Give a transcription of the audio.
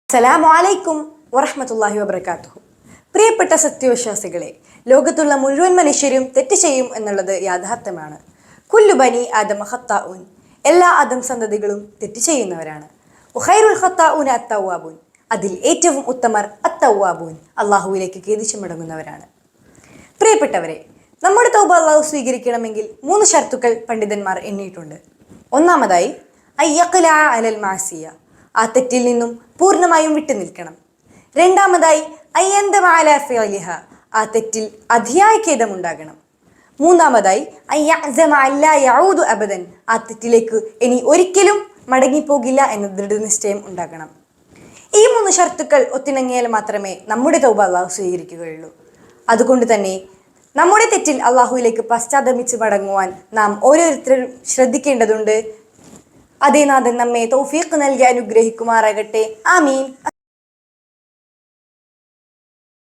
അസ്സലാമു അലൈക്കും വറഹ്മത്തുള്ളാഹി വബറകാതുഹു. പ്രിയപ്പെട്ട സത്യവിശ്വാസികളെ, ലോകത്തുള്ള മുഴുവൻ മനുഷ്യരും തെറ്റ് ചെയ്യും എന്നുള്ളത് യാഥാർത്ഥ്യമാണ്. കുല്ലു ബനി ആദമ ഖത്താഊൻ, എല്ലാ ആദം സന്തതികളും തെറ്റ് ചെയ്യുന്നവരാണ്. വഖൈറുൽ ഖത്താഊന അത്തവ്വാബൂൻ, അതിൽ ഏറ്റവും ഉത്തമർ അത്തവ്വാബൂൻ, അള്ളാഹുവിലേക്ക് ഖേദിച്ചു മടങ്ങുന്നവരാണ്. പ്രിയപ്പെട്ടവരെ, നമ്മുടെ തൗബ അള്ളാഹു സ്വീകരിക്കണമെങ്കിൽ 3 ഷർത്തുക്കൾ പണ്ഡിതന്മാർ എണ്ണിയിട്ടുണ്ട്. ഒന്നാമതായി അയ്യഖ്ലഅ അലൽ മാസിയ, ആ തെറ്റിൽ നിന്നും പൂർണ്ണമായും വിട്ടു നിൽക്കണം. രണ്ടാമതായി അയ്യന്തമ അലാ ഫിഅലിഹ, ആ തെറ്റിൽ അതിയായ ഖേദമുണ്ടാകണം. മൂന്നാമതായി അയ്യഅ്സമ അല്ലാ യഊദു അബദൻ, ആ തെറ്റിലേക്ക് ഇനി ഒരിക്കലും മടങ്ങിപ്പോകില്ല എന്ന ദൃഢനിശ്ചയം ഉണ്ടാകണം. ഈ 3 ഷർത്തുക്കൾ ഒത്തിണങ്ങിയാൽ മാത്രമേ നമ്മുടെ തൗബ അള്ളാഹു സ്വീകരിക്കുകയുള്ളൂ. അതുകൊണ്ട് തന്നെ നമ്മുടെ തെറ്റിൽ അള്ളാഹുവിലേക്ക് പശ്ചാത്തപിച്ച് മടങ്ങുവാൻ നാം ഓരോരുത്തരും ശ്രദ്ധിക്കേണ്ടതുണ്ട്. അതേ നാഥൻ നമ്മെ തൗഫീഖ് നൽകി അനുഗ്രഹിക്കുമാറാകട്ടെ. ആമീൻ.